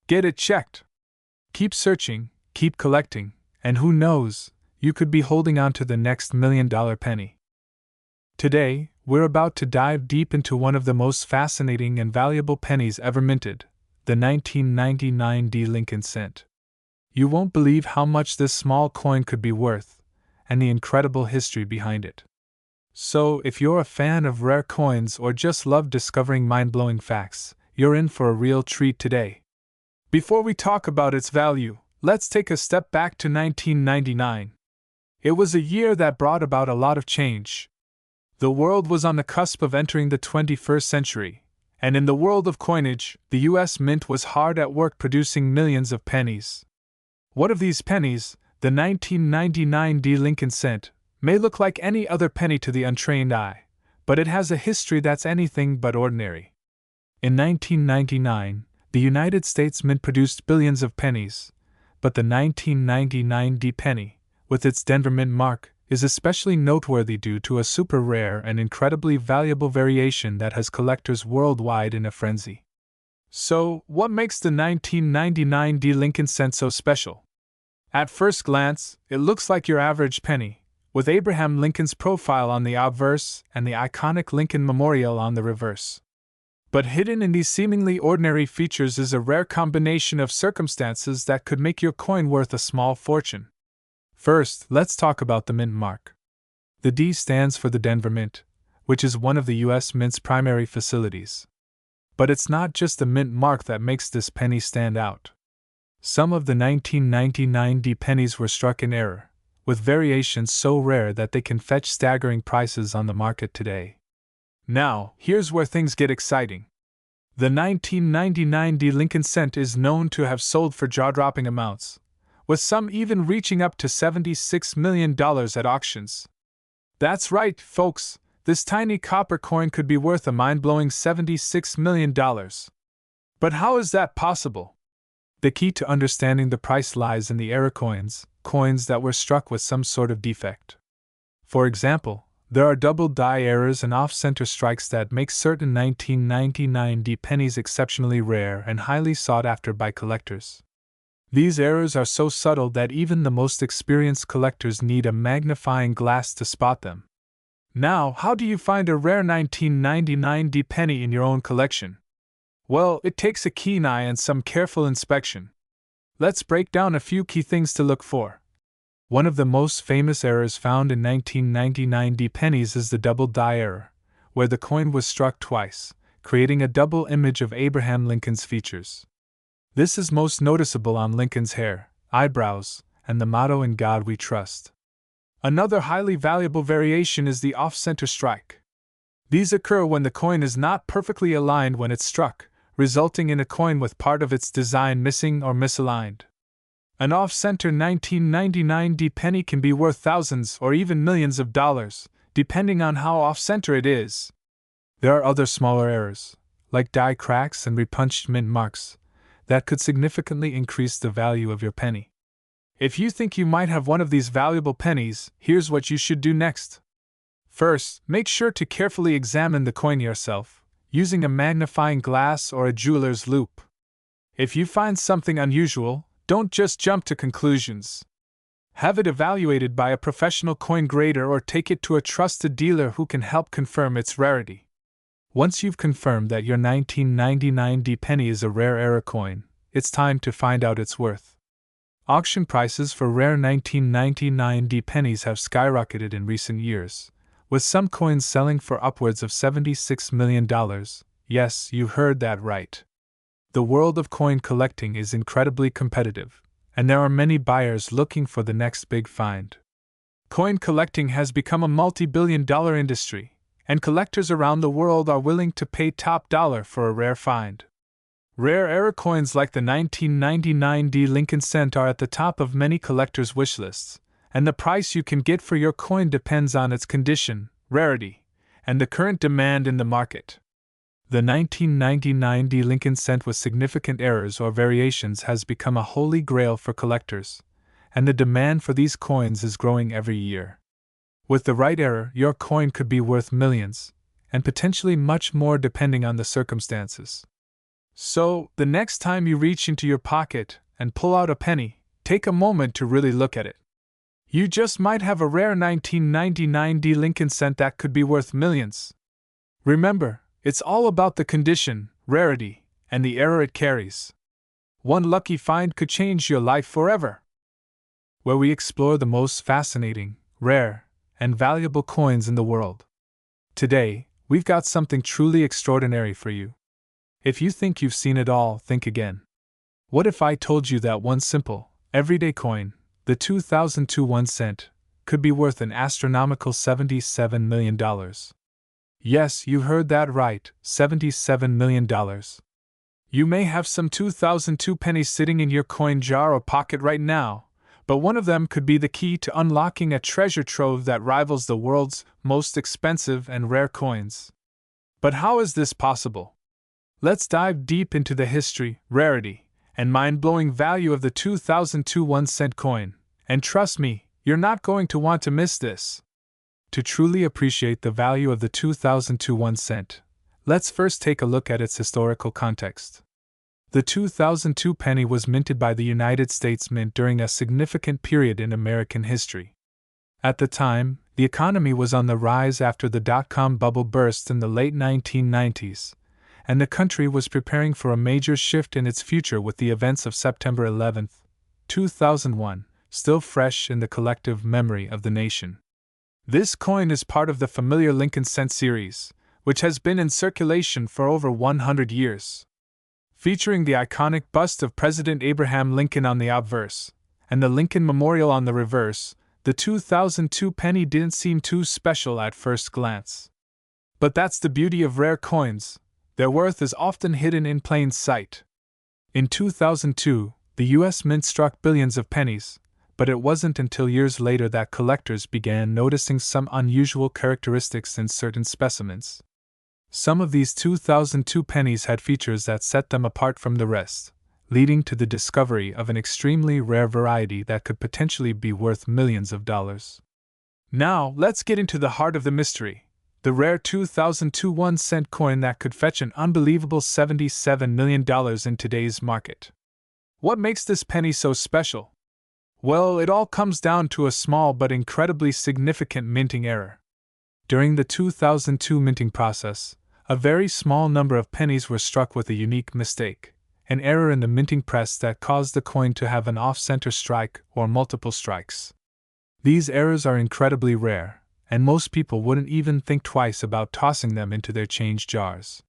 A: Get it checked. Keep searching, keep collecting, and who knows, you could be holding on to the next $1 million penny. Today, we're about to dive deep into one of the most fascinating and valuable pennies ever minted, the 1999 D Lincoln cent. You won't believe how much this small coin could be worth, and the incredible history behind it. So, if you're a fan of rare coins or just love discovering mind-blowing facts, you're in for a real treat today. Before we talk about its value, let's take a step back to 1999. It was a year that brought about a lot of change. The world was on the cusp of entering the 21st century, and in the world of coinage, the US Mint was hard at work producing millions of pennies. One of these pennies, the 1999 D Lincoln cent, may look like any other penny to the untrained eye, but it has a history that's anything but ordinary. In 1999, the United States Mint produced billions of pennies, but the 1999 D penny, with its Denver Mint mark, is especially noteworthy due to a super rare and incredibly valuable variation that has collectors worldwide in a frenzy. So, what makes the 1999 D Lincoln cent so special? At first glance, it looks like your average penny, with Abraham Lincoln's profile on the obverse and the iconic Lincoln Memorial on the reverse. But hidden in these seemingly ordinary features is a rare combination of circumstances that could make your coin worth a small fortune. First, let's talk about the mint mark. The D stands for the Denver Mint, which is one of the U.S. Mint's primary facilities. But it's not just the mint mark that makes this penny stand out. Some of the 1999 D pennies were struck in error, with variations so rare that they can fetch staggering prices on the market today. Now, here's where things get exciting. The 1999 D Lincoln cent is known to have sold for jaw-dropping amounts, with some even reaching up to $76 million at auctions. That's right, folks, this tiny copper coin could be worth a mind-blowing $76 million. But how is that possible? The key to understanding the price lies in the error coins that were struck with some sort of defect. For example, there are double die errors and off-center strikes that make certain 1999 D pennies exceptionally rare and highly sought after by collectors. These errors are so subtle that even the most experienced collectors need a magnifying glass to spot them. Now, how do you find a rare 1999 D penny in your own collection? Well, it takes a keen eye and some careful inspection. Let's break down a few key things to look for. One of the most famous errors found in 1999 D pennies is the double die error, where the coin was struck twice, creating a double image of Abraham Lincoln's features. This is most noticeable on Lincoln's hair, eyebrows, and the motto "In God We Trust." Another highly valuable variation is the off-center strike. These occur when the coin is not perfectly aligned when it's struck, resulting in a coin with part of its design missing or misaligned. An off-center 1999 D penny can be worth thousands or even millions of dollars, depending on how off-center it is. There are other smaller errors, like die cracks and repunched mint marks, that could significantly increase the value of your penny. If you think you might have one of these valuable pennies, here's what you should do next. First, make sure to carefully examine the coin yourself, using a magnifying glass or a jeweler's loupe. If you find something unusual, don't just jump to conclusions. Have it evaluated by a professional coin grader or take it to a trusted dealer who can help confirm its rarity. Once you've confirmed that your 1999 D penny is a rare error coin, it's time to find out its worth. Auction prices for rare 1999 D pennies have skyrocketed in recent years, with some coins selling for upwards of $76 million. Yes, you heard that right. The world of coin collecting is incredibly competitive, and there are many buyers looking for the next big find. Coin collecting has become a multi-billion-dollar industry, and collectors around the world are willing to pay top dollar for a rare find. Rare error coins like the 1999 D Lincoln cent are at the top of many collectors' wish lists, and the price you can get for your coin depends on its condition, rarity, and the current demand in the market. The 1999 D Lincoln cent with significant errors or variations has become a holy grail for collectors, and the demand for these coins is growing every year. With the right error, your coin could be worth millions, and potentially much more depending on the circumstances. So, the next time you reach into your pocket and pull out a penny, take a moment to really look at it. You just might have a rare 1999 D Lincoln cent that could be worth millions. Remember, it's all about the condition, rarity, and the error it carries. One lucky find could change your life forever. Where we explore the most fascinating, rare, and valuable coins in the world. Today, we've got something truly extraordinary for you. If you think you've seen it all, think again. What if I told you that one simple, everyday coin, the 2002 1 cent, could be worth an astronomical $77 million? Yes, you heard that right, $77 million. You may have some 2002 pennies sitting in your coin jar or pocket right now, but one of them could be the key to unlocking a treasure trove that rivals the world's most expensive and rare coins. But how is this possible? Let's dive deep into the history, rarity, and mind-blowing value of the 2002 1 cent coin, and trust me, you're not going to want to miss this. To truly appreciate the value of the 2002 1 cent, let's first take a look at its historical context. The 2002 penny was minted by the United States Mint during a significant period in American history. At the time, the economy was on the rise after the dot-com bubble burst in the late 1990s, and the country was preparing for a major shift in its future with the events of September 11, 2001, still fresh in the collective memory of the nation. This coin is part of the familiar Lincoln cent series, which has been in circulation for over 100 years. Featuring the iconic bust of President Abraham Lincoln on the obverse, and the Lincoln Memorial on the reverse, the 2002 penny didn't seem too special at first glance. But that's the beauty of rare coins, their worth is often hidden in plain sight. In 2002, the US Mint struck billions of pennies, but it wasn't until years later that collectors began noticing some unusual characteristics in certain specimens. Some of these 2002 pennies had features that set them apart from the rest, leading to the discovery of an extremely rare variety that could potentially be worth millions of dollars. Now, let's get into the heart of the mystery, the rare 2002 1-cent coin that could fetch an unbelievable $77 million in today's market. What makes this penny so special? Well, it all comes down to a small but incredibly significant minting error. During the 2002 minting process, a very small number of pennies were struck with a unique mistake, an error in the minting press that caused the coin to have an off-center strike or multiple strikes. These errors are incredibly rare, and most people wouldn't even think twice about tossing them into their change jars.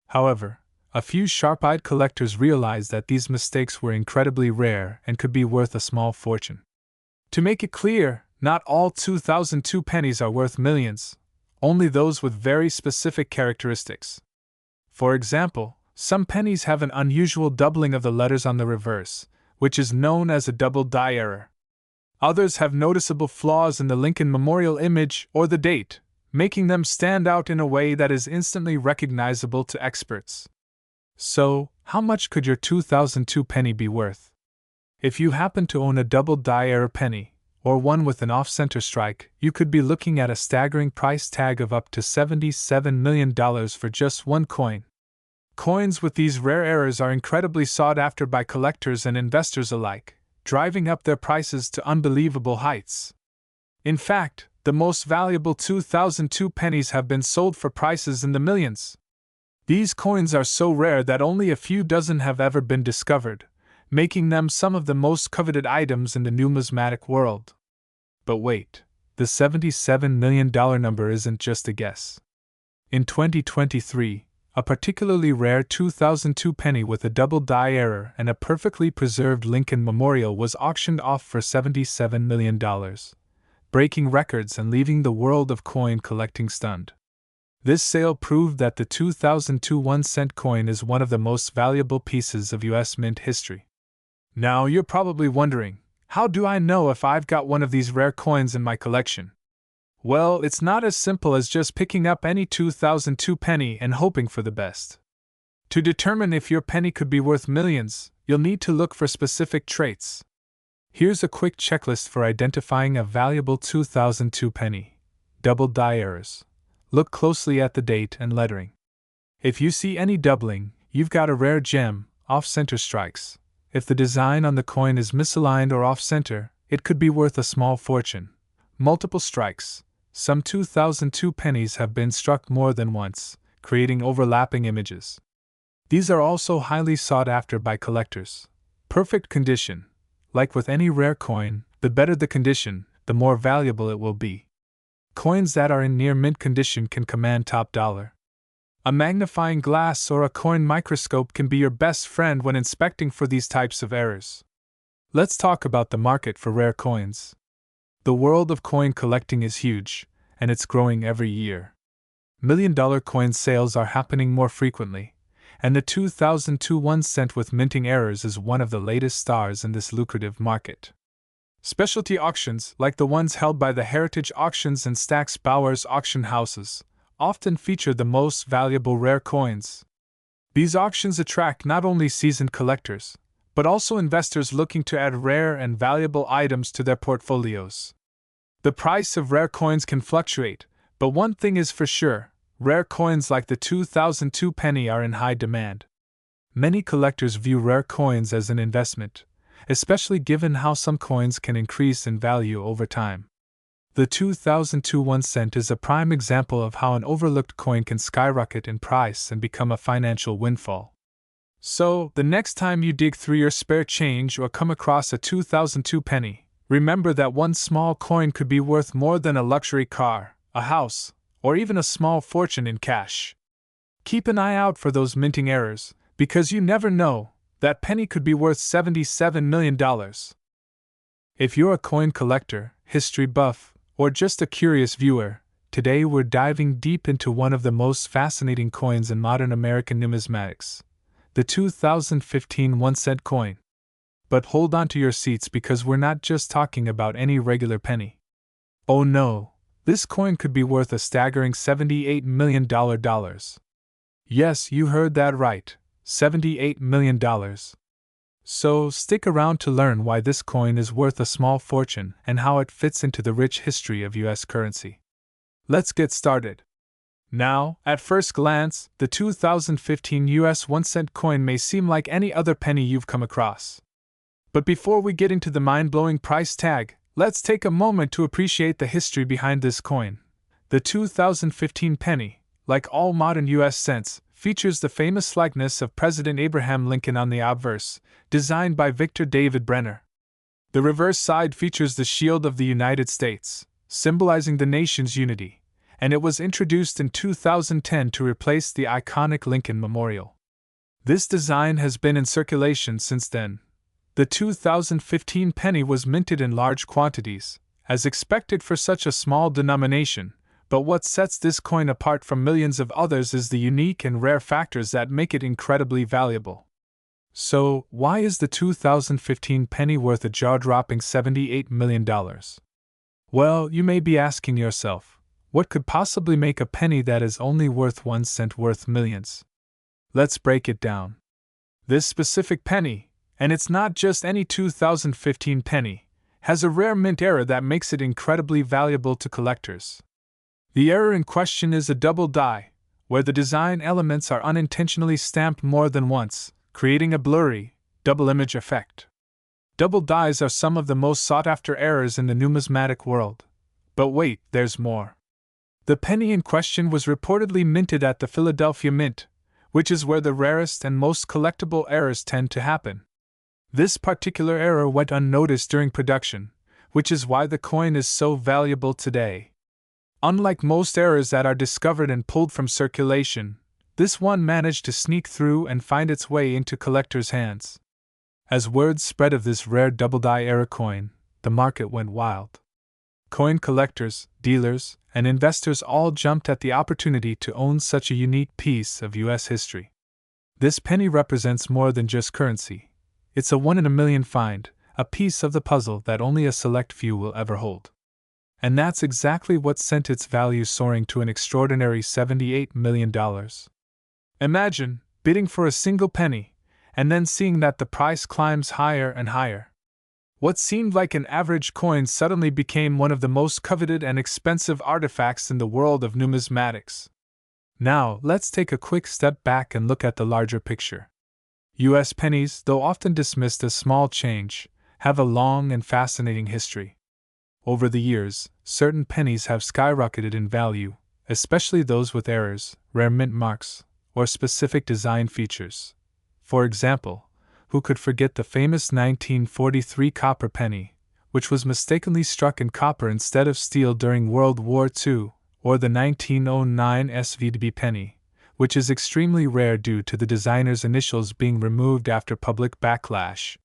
A: However, a few sharp-eyed collectors realized that these mistakes were incredibly rare and could be worth a small fortune. To make it clear, not all 2002 pennies are worth millions, only those with very specific characteristics. For example, some pennies have an unusual doubling of the letters on the reverse, which is known as a double die error. Others have noticeable flaws in the Lincoln Memorial image or the date, making them stand out in a way that is instantly recognizable to experts. So, how much could your 2002 penny be worth? If you happen to own a double die error penny, or one with an off-center strike, you could be looking at a staggering price tag of up to $77 million for just one coin. Coins with these rare errors are incredibly sought after by collectors and investors alike, driving up their prices to unbelievable heights. In fact, the most valuable 2002 pennies have been sold for prices in the millions. These coins are so rare that only a few dozen have ever been discovered, making them some of the most coveted items in the numismatic world. But wait, the $77 million number isn't just a guess. In 2023, a particularly rare 2002 penny with a double die error and a perfectly preserved Lincoln Memorial was auctioned off for $77 million, breaking records and leaving the world of coin collecting stunned. This sale proved that the 2002 1-cent coin is one of the most valuable pieces of US Mint history. Now you're probably wondering, how do I know if I've got one of these rare coins in my collection? Well, it's not as simple as just picking up any 2002 penny and hoping for the best. To determine if your penny could be worth millions, you'll need to look for specific traits. Here's a quick checklist for identifying a valuable 2002 penny. Double die errors. Look closely at the date and lettering. If you see any doubling, you've got a rare gem. Off-center strikes. If the design on the coin is misaligned or off-center, it could be worth a small fortune. Multiple strikes. Some 2002 pennies have been struck more than once, creating overlapping images. These are also highly sought after by collectors. Perfect condition. Like with any rare coin, the better the condition, the more valuable it will be. Coins that are in near mint condition can command top dollar. A magnifying glass or a coin microscope can be your best friend when inspecting for these types of errors. Let's talk about the market for rare coins. The world of coin collecting is huge, and it's growing every year. $1-million coin sales are happening more frequently, and the 2002 1-cent with minting errors is one of the latest stars in this lucrative market. Specialty auctions, like the ones held by the Heritage Auctions and Stack's Bowers auction houses, often feature the most valuable rare coins. These auctions attract not only seasoned collectors, but also investors looking to add rare and valuable items to their portfolios. The price of rare coins can fluctuate, but one thing is for sure, rare coins like the 2002 penny are in high demand. Many collectors view rare coins as an investment, especially given how some coins can increase in value over time. The 2002 1-cent is a prime example of how an overlooked coin can skyrocket in price and become a financial windfall. So, the next time you dig through your spare change or come across a 2002 penny, Remember that one small coin could be worth more than a luxury car, a house, or even a small fortune in cash. Keep an eye out for those minting errors, because you never know, that penny could be worth $77 million. If you're a coin collector, history buff, or just a curious viewer, today we're diving deep into one of the most fascinating coins in modern American numismatics, the 2015 1-cent coin. But hold on to your seats because we're not just talking about any regular penny. Oh no, this coin could be worth a staggering $78 million. Yes, you heard that right, $78 million. So stick around to learn why this coin is worth a small fortune and how it fits into the rich history of US currency. Let's get started. Now, at first glance, the 2015 US 1-cent coin may seem like any other penny you've come across. But before we get into the mind-blowing price tag, let's take a moment to appreciate the history behind this coin. The 2015 penny, like all modern US cents, features the famous likeness of President Abraham Lincoln on the obverse, designed by Victor David Brenner. The reverse side features the shield of the United States, symbolizing the nation's unity, and it was introduced in 2010 to replace the iconic Lincoln Memorial. This design has been in circulation since then. The 2015 penny was minted in large quantities, as expected for such a small denomination, but what sets this coin apart from millions of others is the unique and rare factors that make it incredibly valuable. So, why is the 2015 penny worth a jaw-dropping $78 million? Well, you may be asking yourself, what could possibly make a penny that is only worth 1 cent worth millions? Let's break it down. This specific penny, and it's not just any 2015 penny, has a rare mint error that makes it incredibly valuable to collectors. The error in question is a double die, where the design elements are unintentionally stamped more than once, creating a blurry, double image effect. Double dies are some of the most sought-after errors in the numismatic world. But wait, there's more. The penny in question was reportedly minted at the Philadelphia Mint, which is where the rarest and most collectible errors tend to happen. This particular error went unnoticed during production, which is why the coin is so valuable today. Unlike most errors that are discovered and pulled from circulation, this one managed to sneak through and find its way into collectors' hands. As word spread of this rare double-die error coin, the market went wild. Coin collectors, dealers, and investors all jumped at the opportunity to own such a unique piece of US history. This penny represents more than just currency. It's a one-in-a-million find, a piece of the puzzle that only a select few will ever hold. And that's exactly what sent its value soaring to an extraordinary $78 million. Imagine bidding for a single penny, and then seeing that the price climbs higher and higher. What seemed like an average coin suddenly became one of the most coveted and expensive artifacts in the world of numismatics. Now, let's take a quick step back and look at the larger picture. US pennies, though often dismissed as small change, have a long and fascinating history. Over the years, certain pennies have skyrocketed in value, especially those with errors, rare mint marks, or specific design features. For example, who could forget the famous 1943 copper penny, which was mistakenly struck in copper instead of steel during World War II, or the 1909 SVB penny, which is extremely rare due to the designer's initials being removed after public backlash.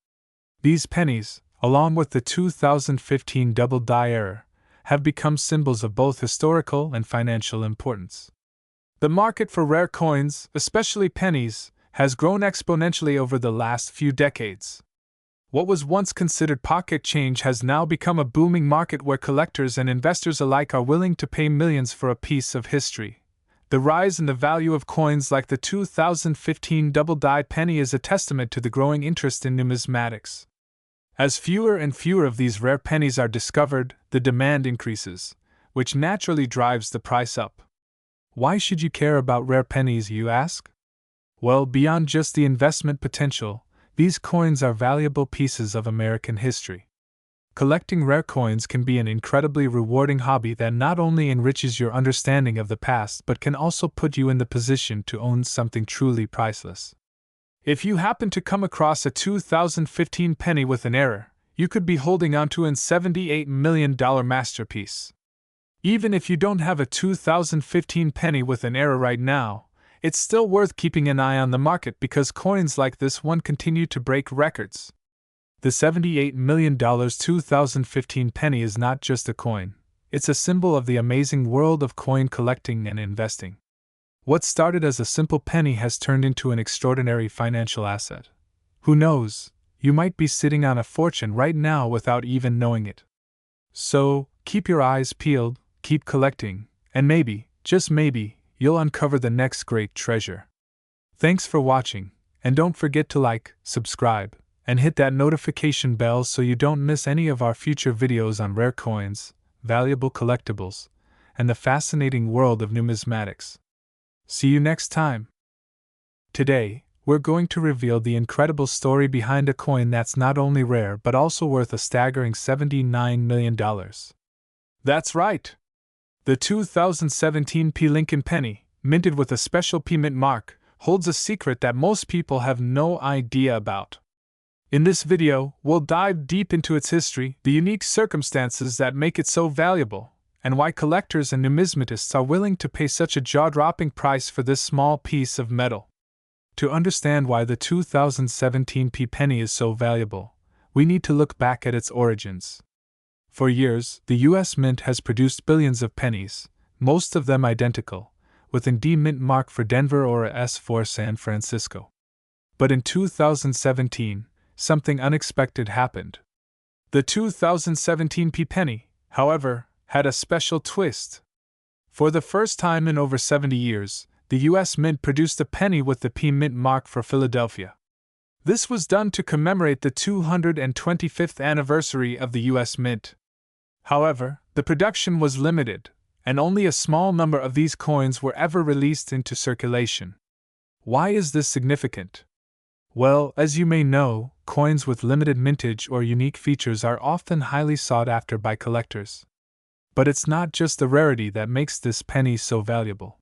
A: These pennies, along with the 2015 double-die error, have become symbols of both historical and financial importance. The market for rare coins, especially pennies, has grown exponentially over the last few decades. What was once considered pocket change has now become a booming market where collectors and investors alike are willing to pay millions for a piece of history. The rise in the value of coins like the 2015 double-die penny is a testament to the growing interest in numismatics. As fewer and fewer of these rare pennies are discovered, the demand increases, which naturally drives the price up. Why should you care about rare pennies, you ask? Well, beyond just the investment potential, these coins are valuable pieces of American history. Collecting rare coins can be an incredibly rewarding hobby that not only enriches your understanding of the past but can also put you in the position to own something truly priceless. If you happen to come across a 2015 penny with an error, you could be holding onto an $78 million masterpiece. Even if you don't have a 2015 penny with an error right now, it's still worth keeping an eye on the market because coins like this one continue to break records. The $78 million 2015 penny is not just a coin, it's a symbol of the amazing world of coin collecting and investing. What started as a simple penny has turned into an extraordinary financial asset. Who knows, you might be sitting on a fortune right now without even knowing it. So, keep your eyes peeled, keep collecting, and maybe, just maybe, you'll uncover the next great treasure. Thanks for watching, and don't forget to like, subscribe, and hit that notification bell so you don't miss any of our future videos on rare coins, valuable collectibles, and the fascinating world of numismatics. See you next time. Today, we're going to reveal the incredible story behind a coin that's not only rare but also worth a staggering $79 million. That's right! The 2017 P. Lincoln penny, minted with a special P mint mark, holds a secret that most people have no idea about. In this video, we'll dive deep into its history, the unique circumstances that make it so valuable, and why collectors and numismatists are willing to pay such a jaw-dropping price for this small piece of metal. To understand why the 2017 P penny is so valuable, we need to look back at its origins. For years, the U.S. Mint has produced billions of pennies, most of them identical, with an D mint mark for Denver or a S for San Francisco. But in 2017, something unexpected happened. The 2017 P penny, however, had a special twist. For the first time in over 70 years, the U.S. Mint produced a penny with the P mint mark for Philadelphia. This was done to commemorate the 225th anniversary of the U.S. Mint. However, the production was limited, and only a small number of these coins were ever released into circulation. Why is this significant? Well, as you may know, coins with limited mintage or unique features are often highly sought after by collectors. But it's not just the rarity that makes this penny so valuable.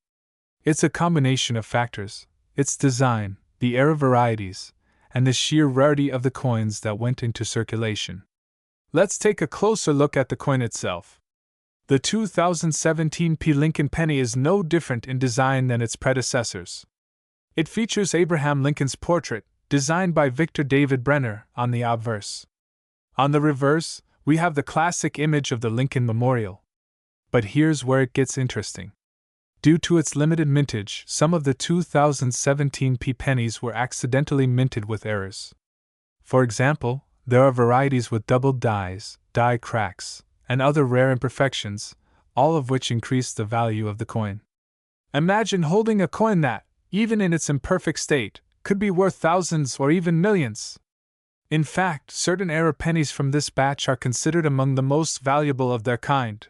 A: It's a combination of factors: its design, the era varieties, and the sheer rarity of the coins that went into circulation. Let's take a closer look at the coin itself. The 2017 P. Lincoln penny is no different in design than its predecessors. It features Abraham Lincoln's portrait, designed by Victor David Brenner, on the obverse. On the reverse, we have the classic image of the Lincoln Memorial. But here's where it gets interesting. Due to its limited mintage, some of the 2017 P pennies were accidentally minted with errors. For example, there are varieties with doubled dies, die cracks, and other rare imperfections, all of which increase the value of the coin. Imagine holding a coin that, even in its imperfect state, could be worth thousands or even millions. In fact, certain error pennies from this batch are considered among the most valuable of their kind.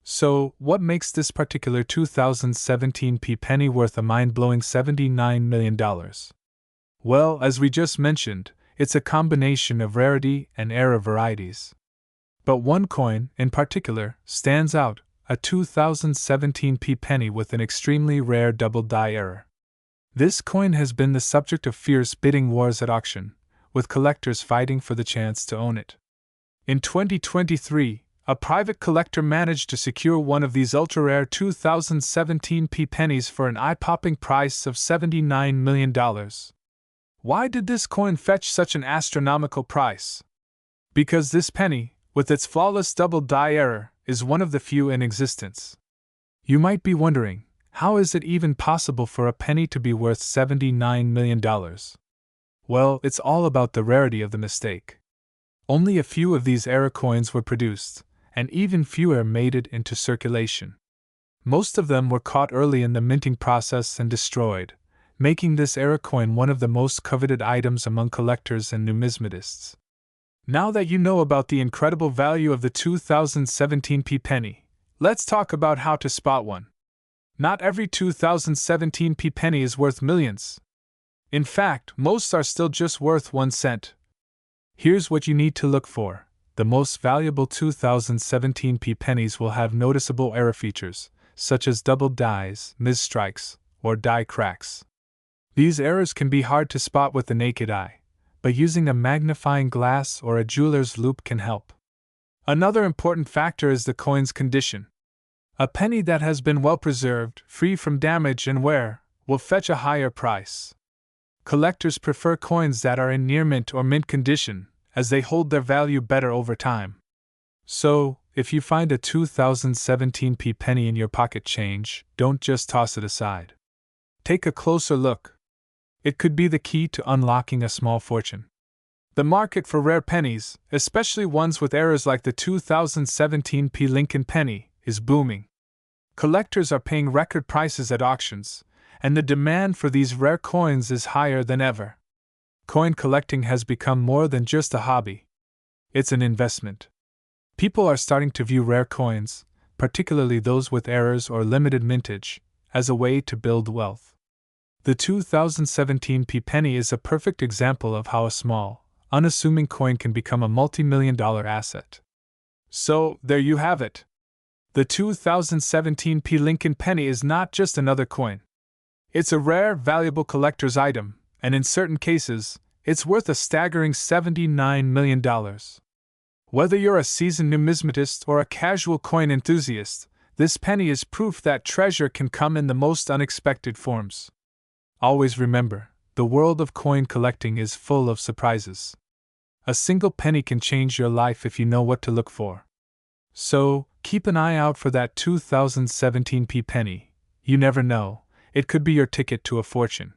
A: So, what makes this particular 2017 P penny worth a mind-blowing $79 million? Well, as we just mentioned, it's a combination of rarity and error varieties. But one coin, in particular, stands out, a 2017 P penny with an extremely rare double die error. This coin has been the subject of fierce bidding wars at auction, with collectors fighting for the chance to own it. In 2023, a private collector managed to secure one of these ultra-rare 2017 P pennies for an eye-popping price of $79 million. Why did this coin fetch such an astronomical price? Because this penny, with its flawless double die error, is one of the few in existence. You might be wondering, how is it even possible for a penny to be worth $79 million? Well, it's all about the rarity of the mistake. Only a few of these error coins were produced, and even fewer made it into circulation. Most of them were caught early in the minting process and destroyed, making this error coin one of the most coveted items among collectors and numismatists. Now that you know about the incredible value of the 2017 P penny, let's talk about how to spot one. Not every 2017 P penny is worth millions. In fact, most are still just worth 1 cent. Here's what you need to look for. The most valuable 2017 P pennies will have noticeable error features, such as double dies, misstrikes, or die cracks. These errors can be hard to spot with the naked eye, but using a magnifying glass or a jeweler's loupe can help. Another important factor is the coin's condition. A penny that has been well preserved, free from damage and wear, will fetch a higher price. Collectors prefer coins that are in near mint or mint condition, as they hold their value better over time. So, if you find a 2017 penny in your pocket change, don't just toss it aside. Take a closer look. It could be the key to unlocking a small fortune. The market for rare pennies, especially ones with errors like the 2017 Lincoln penny, is booming. Collectors are paying record prices at auctions, and the demand for these rare coins is higher than ever. Coin collecting has become more than just a hobby. It's an investment. People are starting to view rare coins, particularly those with errors or limited mintage, as a way to build wealth. The 2017 penny is a perfect example of how a small, unassuming coin can become a multi-million-dollar asset. So, there you have it. The 2017 Lincoln penny is not just another coin. It's a rare, valuable collector's item, and in certain cases, it's worth a staggering $79 million. Whether you're a seasoned numismatist or a casual coin enthusiast, this penny is proof that treasure can come in the most unexpected forms. Always remember, the world of coin collecting is full of surprises. A single penny can change your life if you know what to look for. So, keep an eye out for that 2017 penny. You never know, it could be your ticket to a fortune.